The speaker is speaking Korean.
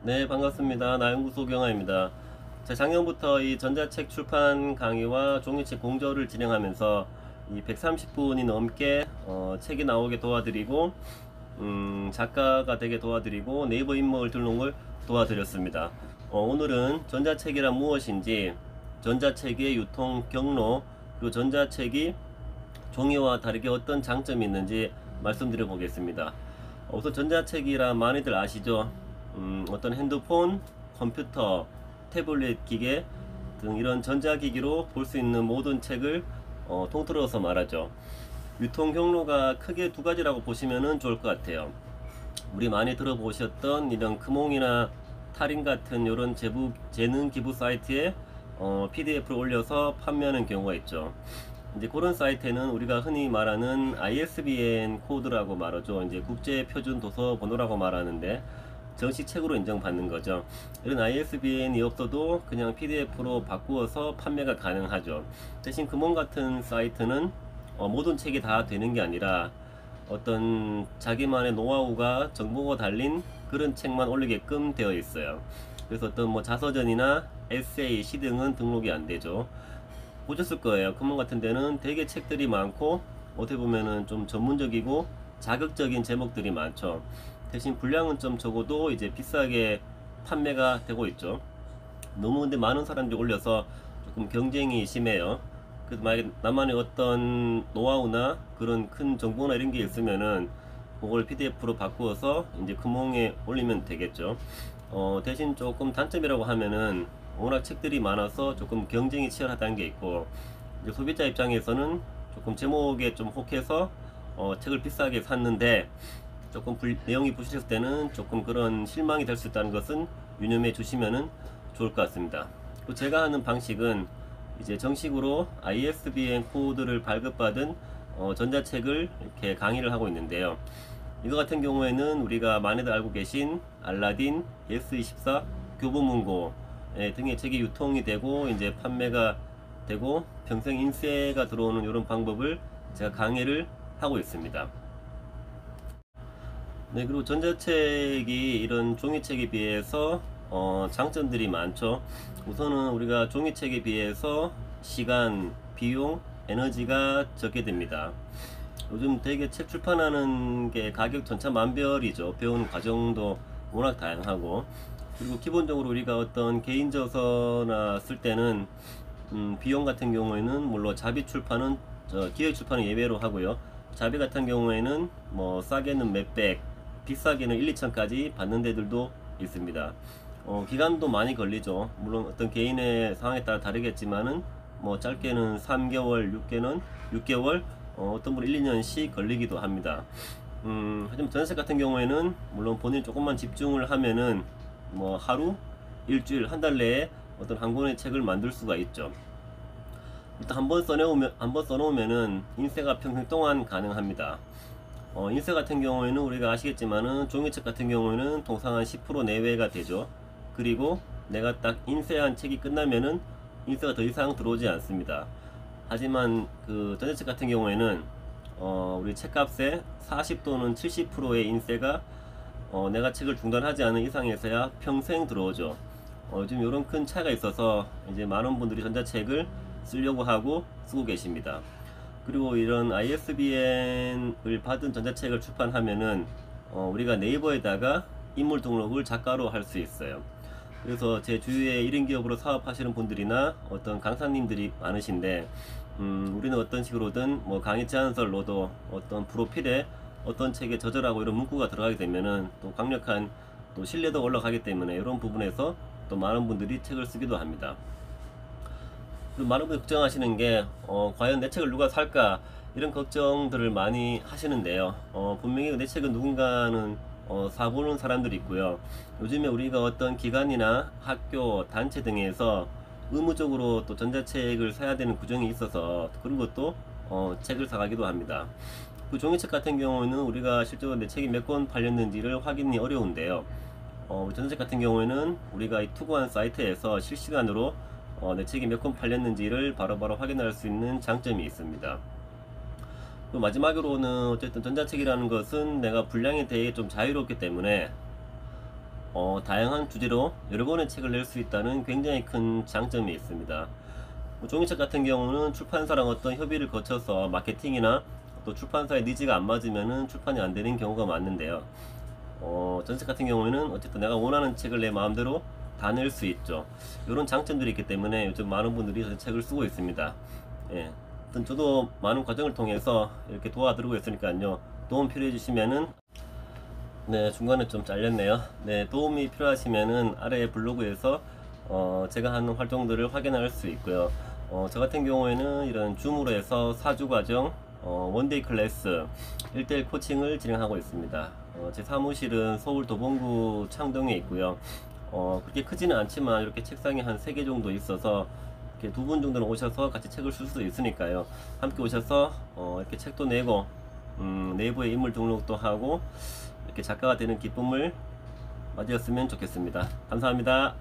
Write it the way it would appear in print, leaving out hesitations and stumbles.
네, 반갑습니다. 나연구소 경아입니다. 제 작년부터 이 전자책 출판 강의와 종이책 공저를 진행하면서 이 130분이 넘게 책이 나오게 도와드리고 작가가 되게 도와드리고 네이버 인물 등록을 도와드렸습니다. 오늘은 전자책이란 무엇인지, 전자책의 유통 경로, 그리고 전자책이 종이와 다르게 어떤 장점이 있는지 말씀드려 보겠습니다. 우선 전자책이라 많이들 아시죠? 어떤 핸드폰, 컴퓨터, 태블릿 기계 등 이런 전자기기로 볼 수 있는 모든 책을 통틀어서 말하죠. 유통 경로가 크게 두 가지라고 보시면 좋을 것 같아요. 우리 많이 들어보셨던 이런 금홍이나 탈인 같은 이런 재능 기부 사이트에 PDF를 올려서 판매하는 경우가 있죠. 이제 그런 사이트에는 우리가 흔히 말하는 ISBN 코드라고 말하죠. 이제 국제 표준 도서 번호라고 말하는데 정식 책으로 인정받는 거죠. 이런 ISBN이 없어도 그냥 PDF로 바꾸어서 판매가 가능하죠. 대신 금원 같은 사이트는 모든 책이 다 되는 게 아니라 어떤 자기만의 노하우가 정보가 달린 그런 책만 올리게끔 되어 있어요. 그래서 어떤 뭐 자서전이나 에세이, 시 등은 등록이 안 되죠. 보셨을 거예요. 금원 같은 데는 되게 책들이 많고 어떻게 보면은 좀 전문적이고 자극적인 제목들이 많죠. 대신 분량은 좀 적어도 이제 비싸게 판매가 되고 있죠. 너무 근데 많은 사람들이 올려서 조금 경쟁이 심해요. 그래서 만약에 나만의 어떤 노하우나 그런 큰 정보나 이런 게 있으면은 그걸 PDF로 바꾸어서 이제 금홍에 올리면 되겠죠. 대신 조금 단점이라고 하면은 워낙 책들이 많아서 조금 경쟁이 치열하다는 게 있고, 이제 소비자 입장에서는 조금 제목에 좀 혹해서 책을 비싸게 샀는데 조금 내용이 부실했을 때는 조금 그런 실망이 될 수 있다는 것은 유념해 주시면 좋을 것 같습니다. 그리고 제가 하는 방식은 이제 정식으로 ISBN 코드를 발급받은 전자책을 이렇게 강의를 하고 있는데요. 이거 같은 경우에는 우리가 많이들 알고 계신 알라딘, 예스24, 교보문고 등의 책이 유통이 되고 이제 판매가 되고 평생 인쇄가 들어오는 이런 방법을 제가 강의를 하고 있습니다. 네, 그리고 전자책이 이런 종이책에 비해서 장점들이 많죠. 우선은 우리가 종이책에 비해서 시간, 비용, 에너지가 적게 됩니다. 요즘 되게 책 출판하는 게 가격 천차만별이죠. 배우는 과정도 워낙 다양하고, 그리고 기본적으로 우리가 어떤 개인 저서나 쓸 때는 비용 같은 경우에는 물론 자비 출판은 기획 출판은 예외로 하고요. 자비 같은 경우에는 뭐 싸게는 몇백, 비싸게는 1, 2천까지 받는 데들도 있습니다. 기간도 많이 걸리죠. 물론 어떤 개인의 상황에 따라 다르겠지만은 뭐 짧게는 3개월, 6개월, 어떤 분은 1, 2년씩 걸리기도 합니다. 하지만 전자책 같은 경우에는 물론 본인이 조금만 집중을 하면은 뭐 하루, 일주일, 한 달 내에 어떤 한 권의 책을 만들 수가 있죠. 일단 한번 써놓으면은 인쇄가 평생 동안 가능합니다. 인쇄 같은 경우에는 우리가 아시겠지만은 종이책 같은 경우에는 통상 한 10% 내외가 되죠. 그리고 내가 딱 인쇄한 책이 끝나면은 인쇄가 더 이상 들어오지 않습니다. 하지만 그 전자책 같은 경우에는 우리 책값의 40 또는 70%의 인쇄가 내가 책을 중단하지 않은 이상에서야 평생 들어오죠. 요즘 이런 큰 차이가 있어서 이제 많은 분들이 전자책을 쓰려고 하고 쓰고 계십니다. 그리고 이런 ISBN을 받은 전자책을 출판하면은 우리가 네이버에다가 인물 등록을 작가로 할 수 있어요. 그래서 제 주위에 1인 기업으로 사업하시는 분들이나 어떤 강사님들이 많으신데 우리는 어떤 식으로든 뭐 강의 제안서로도 어떤 프로필에 어떤 책에 저자라고 이런 문구가 들어가게 되면은 또 강력한 또 신뢰도가 올라가기 때문에 이런 부분에서 또 많은 분들이 책을 쓰기도 합니다. 많은 분들이 걱정하시는 게 과연 내 책을 누가 살까 이런 걱정들을 많이 하시는데요. 분명히 내 책은 누군가는 사보는 사람들이 있고요. 요즘에 우리가 어떤 기관이나 학교, 단체 등에서 의무적으로 또 전자책을 사야 되는 규정이 있어서 그런 것도 책을 사가기도 합니다. 그 종이책 같은 경우는 우리가 실제로 내 책이 몇 권 팔렸는지를 확인이 어려운데요. 전자책 같은 경우에는 우리가 이 투고한 사이트에서 실시간으로 내 책이 몇 권 팔렸는지를 바로바로 확인할 수 있는 장점이 있습니다. 마지막으로는 어쨌든 전자책이라는 것은 내가 분량에 대해 좀 자유롭기 때문에 다양한 주제로 여러 권의 책을 낼 수 있다는 굉장히 큰 장점이 있습니다. 종이책 같은 경우는 출판사랑 어떤 협의를 거쳐서 마케팅이나 또 출판사의 니즈가 안 맞으면은 출판이 안 되는 경우가 많은데요. 전책 같은 경우에는 어쨌든 내가 원하는 책을 내 마음대로 다 낼 수 있죠. 이런 장점들이 있기 때문에 요즘 많은 분들이 전책을 쓰고 있습니다. 예. 아무튼 저도 많은 과정을 통해서 이렇게 도와드리고 있으니까요. 도움 필요해 주시면은, 네, 중간에 좀 잘렸네요. 네, 도움이 필요하시면은 아래 블로그에서 제가 하는 활동들을 확인할 수 있고요. 저 같은 경우에는 이런 줌으로 해서 4주 과정, 원데이 클래스, 1대1 코칭을 진행하고 있습니다. 제 사무실은 서울 도봉구 창동에 있고요. 그렇게 크지는 않지만 이렇게 책상이 한 3개 정도 있어서 이렇게 2분 정도는 오셔서 같이 책을 쓸 수도 있으니까요. 함께 오셔서 이렇게 책도 내고 내부에 인물 등록도 하고 이렇게 작가가 되는 기쁨을 맞이했으면 좋겠습니다. 감사합니다.